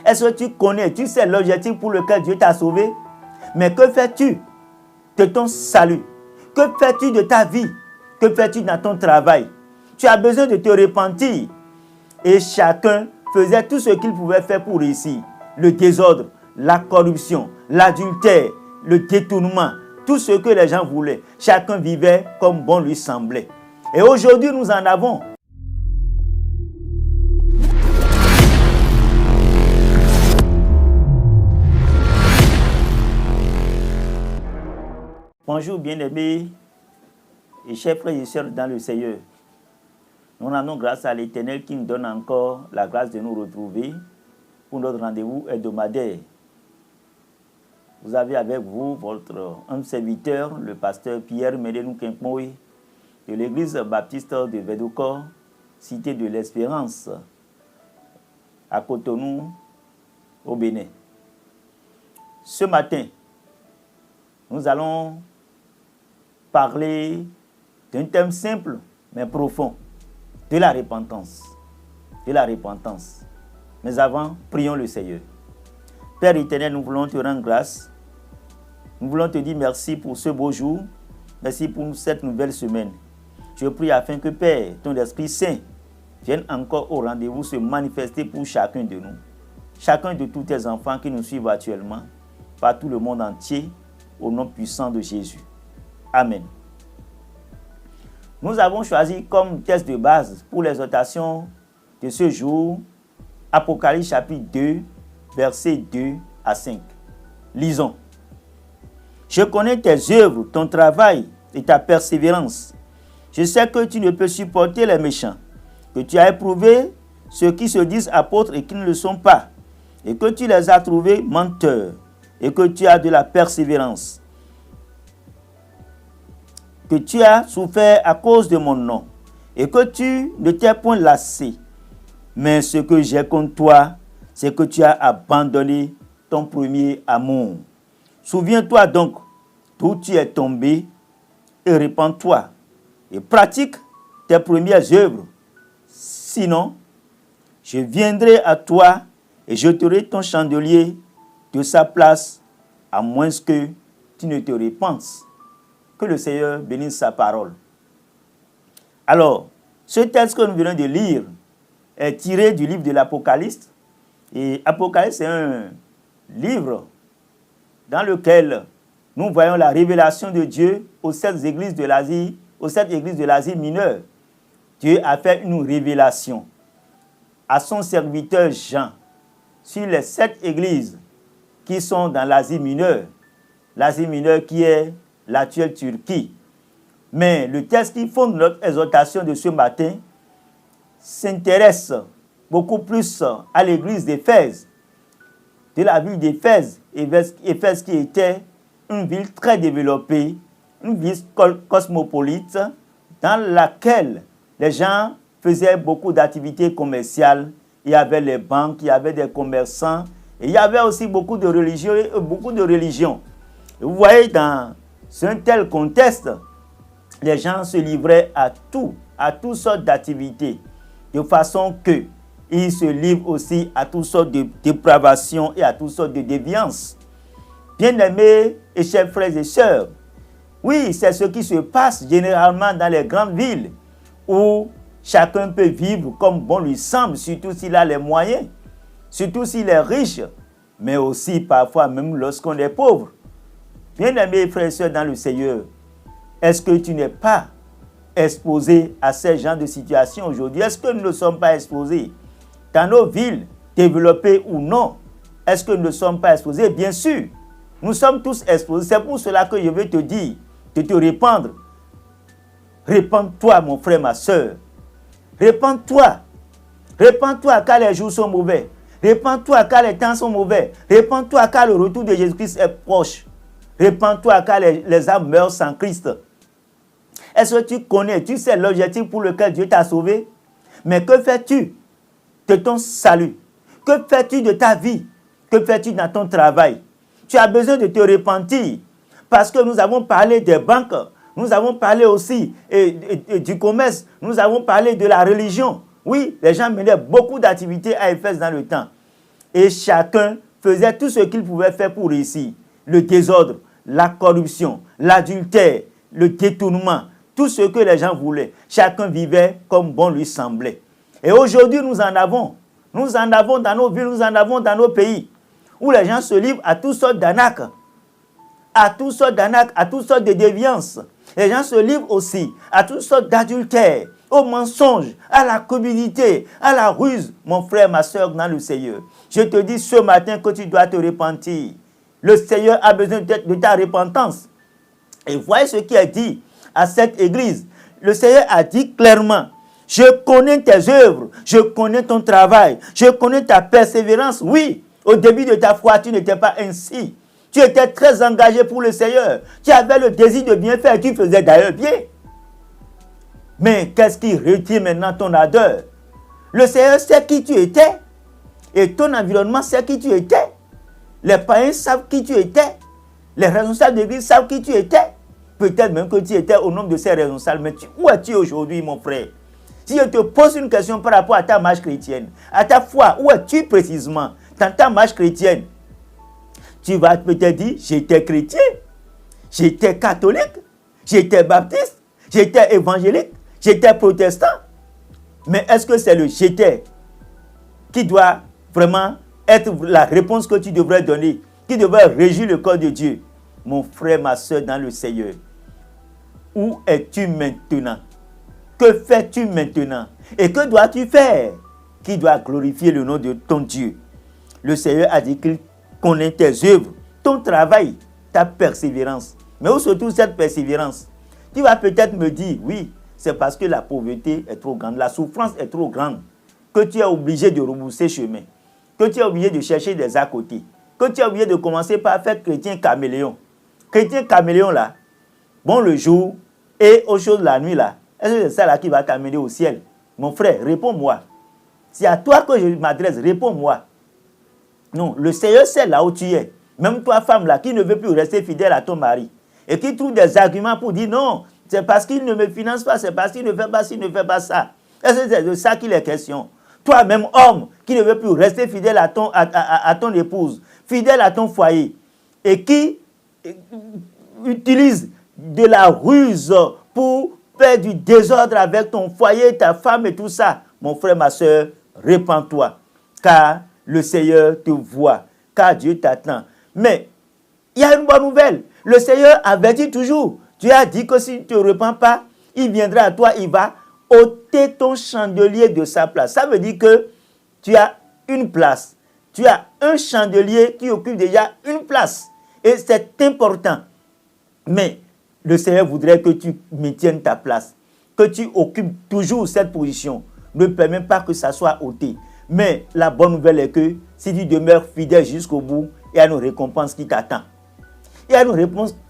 Est-ce que tu connais, tu sais l'objectif pour lequel Dieu t'a sauvé? Mais que fais-tu de ton salut? Que fais-tu de ta vie? Que fais-tu dans ton travail? Tu as besoin de te repentir. Et chacun faisait tout ce qu'il pouvait faire pour réussir. Le désordre, la corruption, l'adultère, le détournement, tout ce que les gens voulaient. Chacun vivait comme bon lui semblait. Et aujourd'hui, nous en avons. Bonjour bien-aimés et chers frères et sœurs dans le Seigneur. Nous rendons grâce à l'Éternel qui nous donne encore la grâce de nous retrouver pour notre rendez-vous hebdomadaire. Vous avez avec vous votre humble serviteur, le pasteur Pierre Mélénou Kinkmoy, de l'église baptiste de Védouko, cité de l'Espérance, à Cotonou, au Bénin. Ce matin, nous allons parler d'un thème simple mais profond, de la repentance. De la repentance. Mais avant, prions le Seigneur. Père éternel, nous voulons te rendre grâce. Nous voulons te dire merci pour ce beau jour. Merci pour cette nouvelle semaine. Je prie afin que Père, ton Esprit Saint, vienne encore au rendez-vous se manifester pour chacun de nous. Chacun de tous tes enfants qui nous suivent actuellement, par tout le monde entier, au nom puissant de Jésus. Amen. Nous avons choisi comme texte de base pour l'exhortation de ce jour, Apocalypse chapitre 2, versets 2 à 5. Lisons. Je connais tes œuvres, ton travail et ta persévérance. Je sais que tu ne peux supporter les méchants, que tu as éprouvé ceux qui se disent apôtres et qui ne le sont pas, et que tu les as trouvés menteurs, et que tu as de la persévérance, que tu as souffert à cause de mon nom, et que tu ne t'es point lassé. Mais ce que j'ai contre toi, c'est que tu as abandonné ton premier amour. Souviens-toi donc d'où tu es tombé et repens-toi et pratique tes premières œuvres. Sinon, je viendrai à toi et jeterai ton chandelier de sa place, à moins que tu ne te repenses. Que le Seigneur bénisse sa parole. Alors, ce texte que nous venons de lire est tiré du livre de l'Apocalypse. Et Apocalypse, c'est un livre dans lequel nous voyons la révélation de Dieu aux sept églises de l'Asie mineure. Dieu a fait une révélation à son serviteur Jean sur les 7 églises qui sont dans l'Asie mineure. L'Asie mineure qui est l'actuelle Turquie. Mais le texte qui fonde notre exhortation de ce matin s'intéresse beaucoup plus à l'église d'Éphèse, de la ville d'Éphèse, Éphèse qui était une ville très développée, une ville cosmopolite, dans laquelle les gens faisaient beaucoup d'activités commerciales. Il y avait les banques, il y avait des commerçants, et il y avait aussi beaucoup de religions. Et vous voyez, dans un tel contexte, les gens se livraient à toutes sortes d'activités, de façon qu'ils se livrent aussi à toutes sortes de dépravations et à toutes sortes de déviances. Bien-aimés et chers frères et sœurs, oui, c'est ce qui se passe généralement dans les grandes villes, où chacun peut vivre comme bon lui semble, surtout s'il a les moyens, surtout s'il est riche, mais aussi parfois même lorsqu'on est pauvre. Bien-aimés frères et sœurs dans le Seigneur, est-ce que tu n'es pas exposé à ces genres de situations aujourd'hui? Est-ce que nous ne sommes pas exposés dans nos villes, développées ou non? Est-ce que nous ne sommes pas exposés? Bien sûr, nous sommes tous exposés. C'est pour cela que je veux te dire de te répandre. Répands-toi, mon frère, ma soeur. Répands-toi. Répands-toi car les jours sont mauvais. Répands-toi car les temps sont mauvais. Répands-toi car le retour de Jésus-Christ est proche. Répands-toi car les âmes meurent sans Christ. Est-ce que tu connais, tu sais l'objectif pour lequel Dieu t'a sauvé? Mais que fais-tu de ton salut? Que fais-tu de ta vie? Que fais-tu dans ton travail? Tu as besoin de te repentir. Parce que nous avons parlé des banques, nous avons parlé aussi du commerce, nous avons parlé de la religion. Oui, les gens menaient beaucoup d'activités à Éphèse dans le temps. Et chacun faisait tout ce qu'il pouvait faire pour réussir. Le désordre, la corruption, l'adultère, le détournement, tout ce que les gens voulaient. Chacun vivait comme bon lui semblait. Et aujourd'hui, nous en avons. Nous en avons dans nos villes, nous en avons dans nos pays, où les gens se livrent à toutes sortes d'arnaques, à toutes sortes de déviances. Les gens se livrent aussi à toutes sortes d'adultères, au mensonge, à la cupidité, à la ruse. Mon frère, ma soeur, dans le Seigneur, je te dis ce matin que tu dois te repentir. Le Seigneur a besoin de ta repentance. Et voyez ce qui est dit à cette église. Le Seigneur a dit clairement, je connais tes œuvres, je connais ton travail, je connais ta persévérance. Oui, au début de ta foi, tu n'étais pas ainsi. Tu étais très engagé pour le Seigneur. Tu avais le désir de bien faire, tu faisais d'ailleurs bien. Mais qu'est-ce qui retient maintenant ton ardeur? Le Seigneur sait qui tu étais. Et ton environnement sait qui tu étais. Les païens savent qui tu étais. Les responsables de l'église savent qui tu étais. Peut-être même que tu étais au nombre de ces responsables. Mais où es-tu aujourd'hui, mon frère? Si je te pose une question par rapport à ta marche chrétienne, à ta foi, où es-tu précisément dans ta marche chrétienne? Tu vas peut-être dire, j'étais chrétien, j'étais catholique, j'étais baptiste, j'étais évangélique, j'étais protestant. Mais est-ce que c'est le j'étais qui doit vraiment être la réponse que tu devrais donner, qui devrait régir le corps de Dieu? Mon frère, ma soeur dans le Seigneur, où es-tu maintenant? Que fais-tu maintenant? Et que dois-tu faire qui doit glorifier le nom de ton Dieu? Le Seigneur a dit qu'il connaît tes œuvres, ton travail, ta persévérance. Mais où se trouve cette persévérance? Tu vas peut-être me dire, oui, c'est parce que la pauvreté est trop grande, la souffrance est trop grande, que tu es obligé de repousser chemin, que tu es obligé de chercher des à côté, que tu es obligé de commencer par faire chrétien caméléon. Chrétien caméléon là, bon le jour et autre chose la nuit là, est-ce que c'est ça là qui va t'amener au ciel? Mon frère, réponds-moi. C'est à toi que je m'adresse, réponds-moi. Non, le Seigneur sait là où tu es. Même toi, femme là, qui ne veut plus rester fidèle à ton mari et qui trouve des arguments pour dire non, c'est parce qu'il ne me finance pas, c'est parce qu'il ne fait pas ci, ne fait pas ça. Est-ce que c'est de ça qu'il est question? Toi-même, homme, qui ne veut plus rester fidèle à ton épouse, fidèle à ton foyer, et qui utilise de la ruse pour faire du désordre avec ton foyer, ta femme et tout ça. Mon frère, ma soeur, répands-toi, car le Seigneur te voit, car Dieu t'attend. Mais il y a une bonne nouvelle. Le Seigneur avertit toujours. Dieu a dit que si tu ne te repens pas, il viendra à toi, il va ôter ton chandelier de sa place. Ça veut dire que tu as une place. Tu as un chandelier qui occupe déjà une place. Et c'est important. Mais le Seigneur voudrait que tu maintiennes ta place, que tu occupes toujours cette position. Ne permets pas que ça soit ôté. Mais la bonne nouvelle est que si tu demeures fidèle jusqu'au bout, il y a une récompense qui t'attend. Il y a une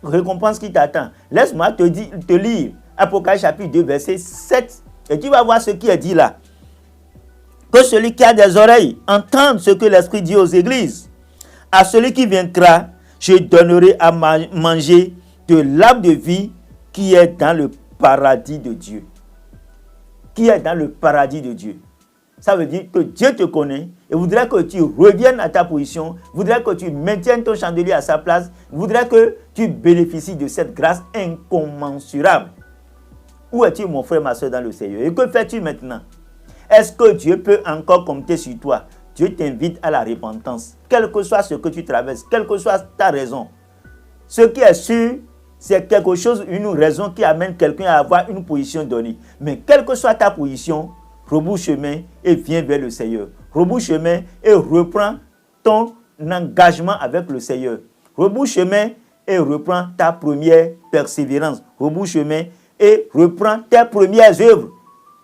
récompense qui t'attend. Laisse-moi te lire Apocalypse chapitre 2, verset 7. Et tu vas voir ce qui est dit là. Que celui qui a des oreilles entende ce que l'Esprit dit aux églises. À celui qui vaincra, je donnerai à manger de l'arbre de vie qui est dans le paradis de Dieu. Qui est dans le paradis de Dieu. Ça veut dire que Dieu te connaît et voudrait que tu reviennes à ta position, voudrait que tu maintiennes ton chandelier à sa place, voudrait que tu bénéficies de cette grâce incommensurable. Où es-tu, mon frère, ma soeur, dans le Seigneur? Et que fais-tu maintenant? Est-ce que Dieu peut encore compter sur toi? Dieu t'invite à la repentance, quel que soit ce que tu traverses, quelle que soit ta raison. Ce qui est sûr, c'est quelque chose, une raison qui amène quelqu'un à avoir une position donnée. Mais quelle que soit ta position, rebouche chemin et viens vers le Seigneur. Rebouche chemin et reprends ton engagement avec le Seigneur. Rebouche chemin et reprends ta première persévérance. Rebouche chemin et reprends tes premières œuvres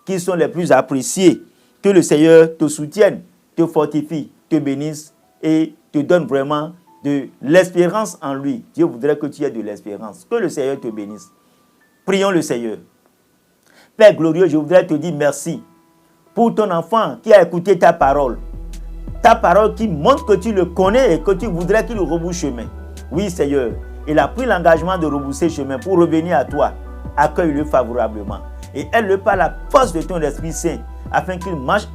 qui sont les plus appréciées. Que le Seigneur te soutienne, te fortifie, te bénisse et te donne vraiment de l'espérance en lui. Dieu voudrait que tu aies de l'espérance. Que le Seigneur te bénisse. Prions le Seigneur. Père glorieux, je voudrais te dire merci pour ton enfant qui a écouté ta parole. Ta parole qui montre que tu le connais et que tu voudrais qu'il rebouche chemin. Oui, Seigneur, il a pris l'engagement de rebousser chemin pour revenir à toi. Accueille-le favorablement et aide-le par la force de ton Esprit Saint afin qu'il marche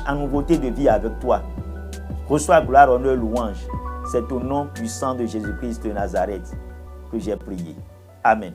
en nouveauté de vie avec toi. Reçois gloire, honneur, louange. C'est au nom puissant de Jésus-Christ de Nazareth que j'ai prié. Amen.